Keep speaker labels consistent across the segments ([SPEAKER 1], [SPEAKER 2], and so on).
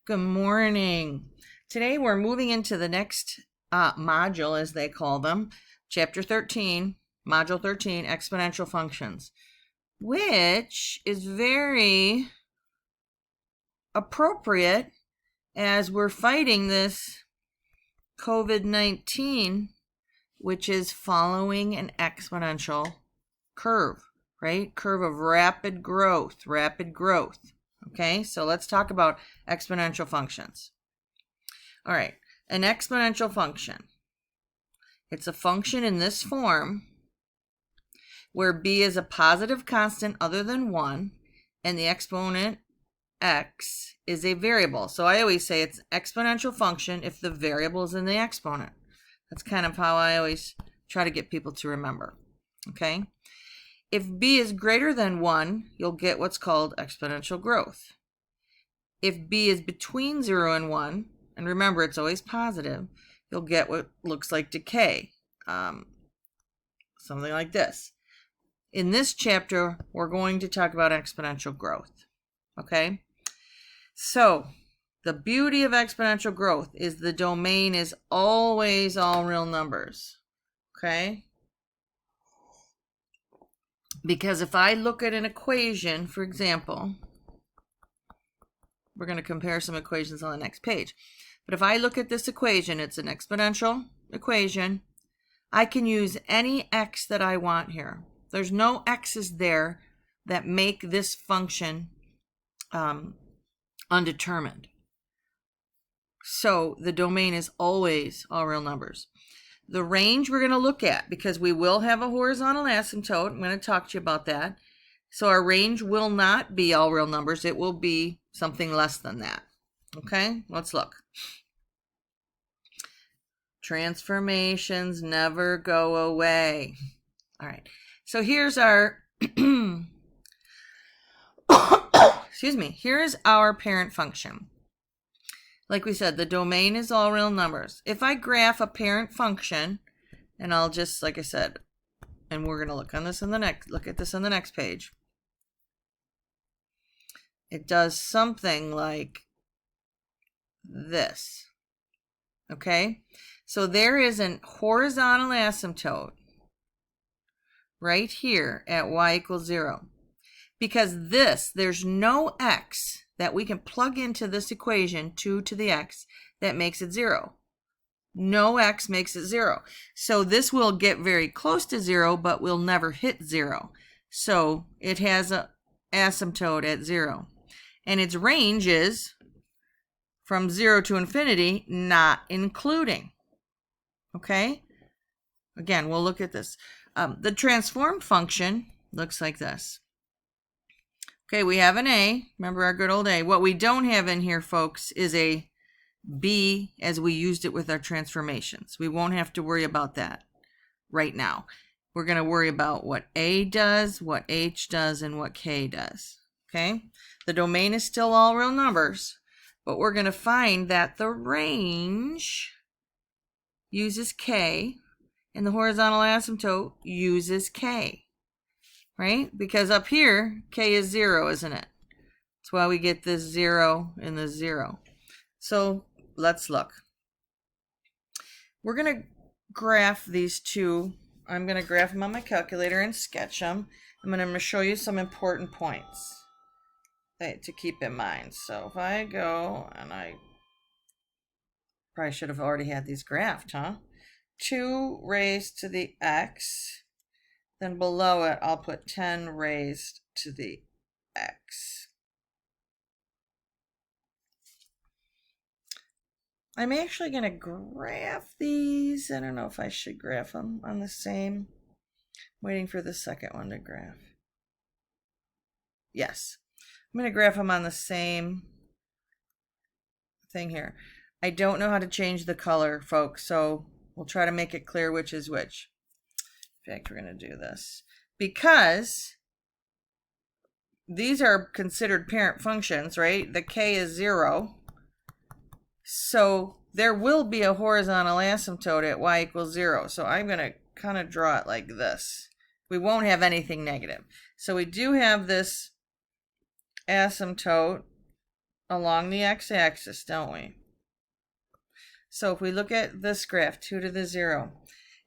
[SPEAKER 1] Good morning. Today we're moving into the next module, as they call them, Chapter 13, Module 13, Exponential Functions, which is very appropriate as we're fighting this COVID-19, which is following an exponential curve, right? Curve of rapid growth. Okay, so let's talk about exponential functions. All right, an exponential function. It's a function in this form where b is a positive constant other than 1, and the exponent x is a variable. So I always say it's an exponential function if the variable is in the exponent. That's kind of how I always try to get people to remember. Okay? If b is greater than 1, you'll get what's called exponential growth. If b is between 0 and 1, and remember it's always positive, you'll get what looks like decay. Something like this. In this chapter, we're going to talk about exponential growth. Okay? So, the beauty of exponential growth is the domain is always all real numbers. Okay? Because if I look at an equation, for example, we're going to compare some equations on the next page. But if I look at this equation, it's an exponential equation. I can use any x that I want here. There's no x's there that make this function undetermined. So the domain is always all real numbers. The range we're going to look at, because we will have a horizontal asymptote. I'm going to talk to you about that. So our range will not be all real numbers. It will be something less than that. Okay, let's look. Transformations never go away. All right, so here's our, excuse me, here's our parent function. Like we said, the domain is all real numbers. If I graph a parent function, and I'll just, like I said, and we're going to look at this on the next page. It does something like this. Okay? So there is a horizontal asymptote right here at y equals 0. Because there's no x that we can plug into this equation, 2 to the x, that makes it 0. No x makes it 0. So this will get very close to 0, but will never hit 0. So it has an asymptote at 0. And its range is from 0 to infinity, not including. Okay? Again, we'll look at this. The transformed function looks like this. Okay, we have an a. Remember our good old a. What we don't have in here, folks, is a b as we used it with our transformations. We won't have to worry about that right now. We're going to worry about what a does, what h does, and what k does. Okay? The domain is still all real numbers, but we're going to find that the range uses k and the horizontal asymptote uses k. Right? Because up here, k is 0, isn't it? That's why we get this 0 and this 0. So let's look. We're going to graph these two. I'm going to graph them on my calculator and sketch them. I'm going to show you some important points to keep in mind. So if I go, and I probably should have already had these graphed, huh? 2 raised to the x. Then below it, I'll put 10 raised to the x. I'm actually going to graph these. I don't know if I should graph them on the same. I'm waiting for the second one to graph. Yes. I'm going to graph them on the same thing here. I don't know how to change the color, folks, so we'll try to make it clear which is which. In fact, we're going to do this because these are considered parent functions, right? The k is 0. So there will be a horizontal asymptote at y equals 0. So I'm going to kind of draw it like this. We won't have anything negative. So we do have this asymptote along the x-axis, don't we? So if we look at this graph, 2 to the 0,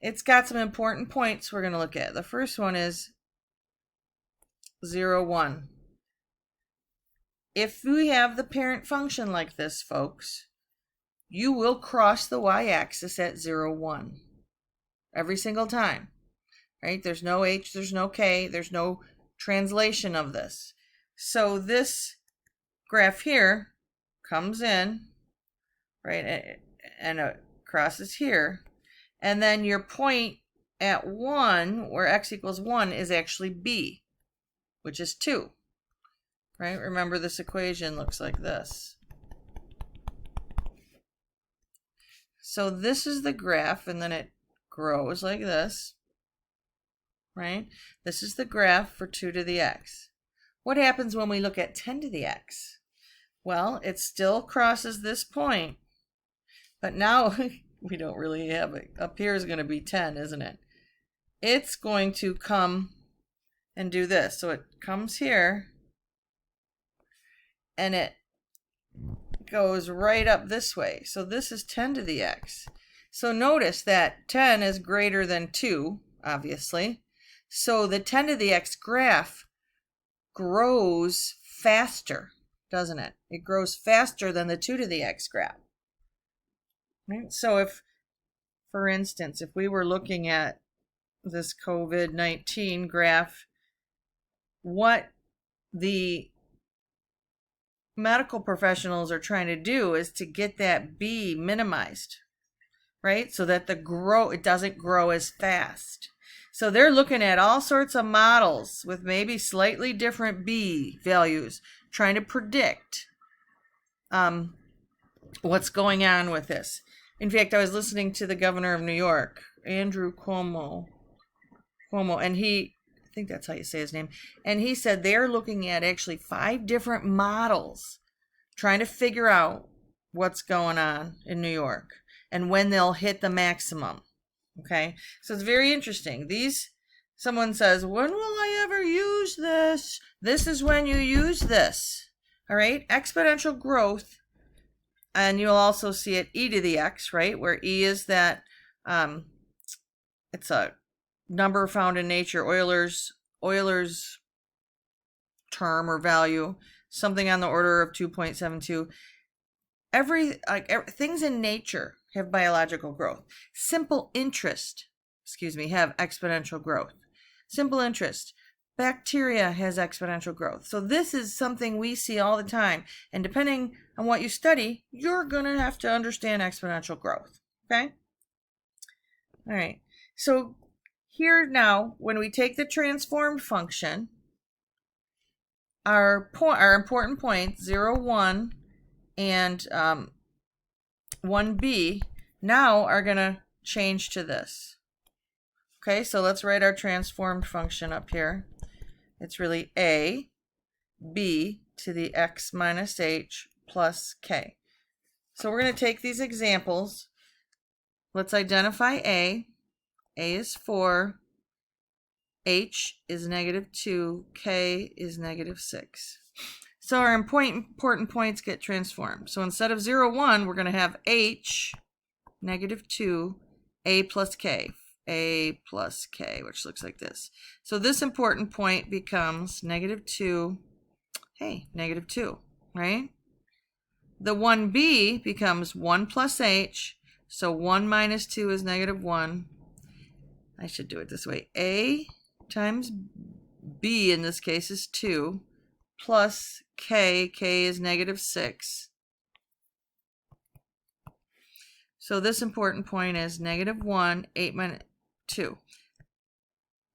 [SPEAKER 1] it's got some important points we're going to look at. The first one is 0, 1. If we have the parent function like this, folks, you will cross the y-axis at 0, 1 every single time, right? There's no h, there's no k, there's no translation of this. So this graph here comes in, right, and it crosses here, and then your point at 1, where x equals 1, is actually b, which is 2, right? Remember, this equation looks like this. So this is the graph, and then it grows like this, right? This is the graph for 2 to the x. What happens when we look at 10 to the x? Well, it still crosses this point, but now we don't really have it. Up here is going to be 10, isn't it? It's going to come and do this. So it comes here, and it goes right up this way. So this is 10 to the x. So notice that 10 is greater than 2, obviously. So the 10 to the x graph grows faster, doesn't it? It grows faster than the 2 to the x graph. Right? So if, for instance, if we were looking at this COVID-19 graph, what the medical professionals are trying to do is to get that B minimized, right? So that it doesn't grow as fast. So they're looking at all sorts of models with maybe slightly different B values, trying to predict what's going on with this. In fact, I was listening to the governor of New York, Andrew Cuomo, and I think that's how you say his name, and he said they're looking at actually 5 different models trying to figure out what's going on in New York and when they'll hit the maximum. Okay, so it's very interesting. Someone says, when will I ever use this? This is when you use this. All right, exponential growth, and you'll also see it e to the x, right, where e is that, it's a number found in nature, Euler's term or value, something on the order of 2.72. Things in nature have biological growth. Simple interest, have exponential growth. Simple interest. Bacteria has exponential growth. So this is something we see all the time. And depending on what you study, you're going to have to understand exponential growth. Okay? All right. So here now, when we take the transformed function, our important points, 0, 1, and 1b, now are going to change to this. Okay, so let's write our transformed function up here. It's really a, b to the x minus h plus k. So we're going to take these examples. Let's identify a. A is 4, h is -2, k is -6. So our important points get transformed. So instead of 0, 1, we're going to have h, -2, a plus k, which looks like this. So this important point becomes -2, -2, right? The 1b becomes 1 plus h, so 1 minus 2 is -1. I should do it this way. A times b in this case is 2, plus k is -6. So this important point is -1, 8 minus 2.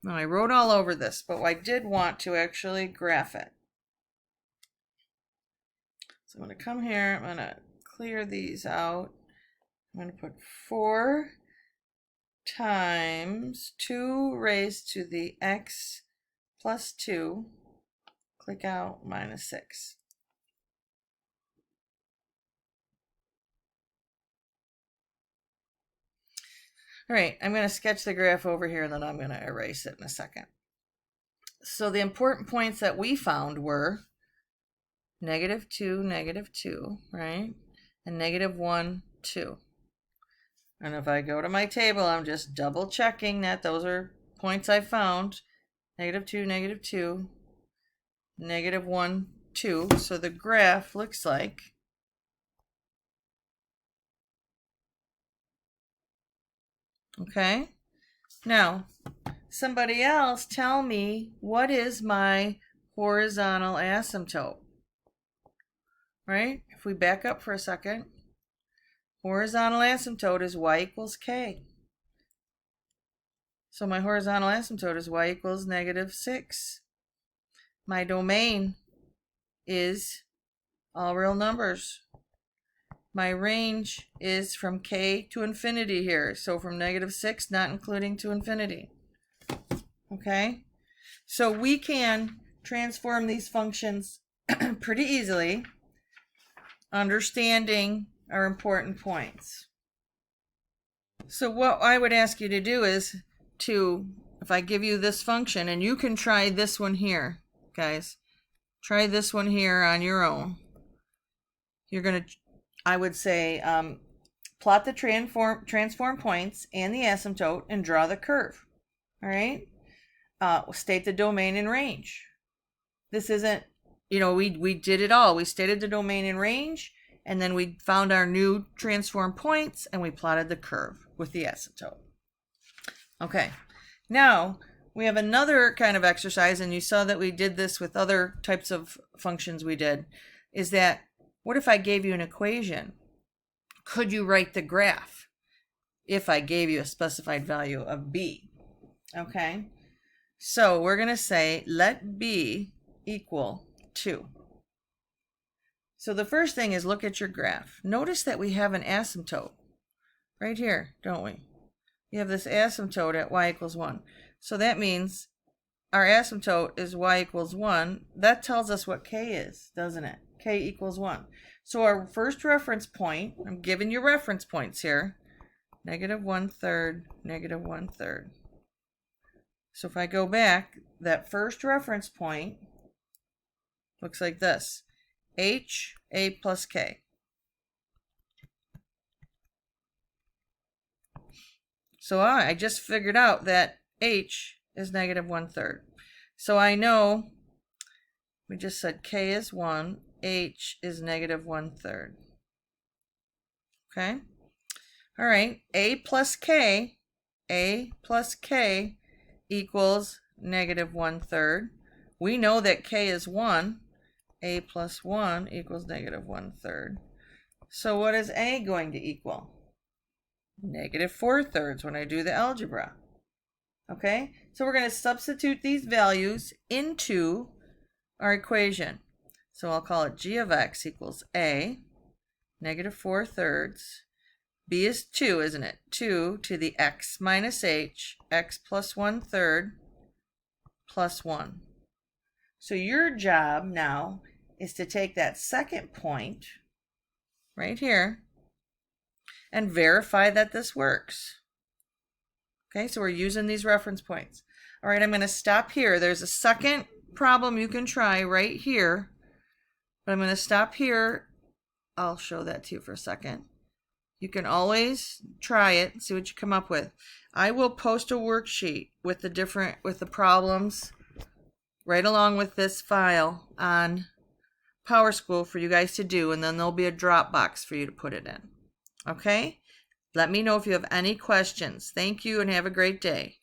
[SPEAKER 1] Now I wrote all over this, but I did want to actually graph it. So I'm going to come here, I'm going to clear these out. I'm going to put 4 times 2 raised to the x plus 2, click out, minus 6. All right, I'm going to sketch the graph over here, and then I'm going to erase it in a second. So the important points that we found were -2, -2, right? And -1, 2. And if I go to my table, I'm just double checking that those are points I found. -2, -2, -1, 2. So the graph looks like okay. Now, somebody else tell me, what is my horizontal asymptote? Right? If we back up for a second, horizontal asymptote is y equals k. So my horizontal asymptote is y equals -6. My domain is all real numbers. My range is from k to infinity here. So from -6, not including to infinity. Okay? So we can transform these functions pretty easily, understanding our important points. So what I would ask you to do is if I give you this function, and you can try this one here, guys. Try this one here on your own. You're going to, I would say, plot the transform points and the asymptote and draw the curve. All right? State the domain and range. This isn't, we did it all. We stated the domain and range, and then we found our new transform points, and we plotted the curve with the asymptote. Okay, now we have another kind of exercise, and you saw that we did this with other types of functions we did, is that what if I gave you an equation? Could you write the graph if I gave you a specified value of b? Okay, so we're going to say let b equal 2. So the first thing is look at your graph. Notice that we have an asymptote right here, don't we? We have this asymptote at y equals 1. So that means our asymptote is y equals 1. That tells us what k is, doesn't it? K equals 1. So our first reference point, I'm giving you reference points here, -1/3, -1/3. So if I go back, that first reference point looks like this. H, A plus K. So I just figured out that H is -1/3. So I know, we just said K is 1, H is -1/3. Okay? All right, A plus K equals -1/3. We know that K is 1. A plus 1 equals -1/3. So what is A going to equal? -4/3 when I do the algebra. Okay, so we're going to substitute these values into our equation. So I'll call it g of x equals A, -4/3. B is 2, isn't it? 2 to the x minus h, x plus 1/3 plus 1. So your job now is to take that second point right here and verify that this works. Okay, so we're using these reference points. All right, I'm going to stop here. There's a second problem you can try right here, but I'm going to stop here. I'll show that to you for a second. You can always try it and see what you come up with. I will post a worksheet with the problems right along with this file on PowerSchool for you guys to do, and then there'll be a Dropbox for you to put it in. Okay? Let me know if you have any questions. Thank you and have a great day.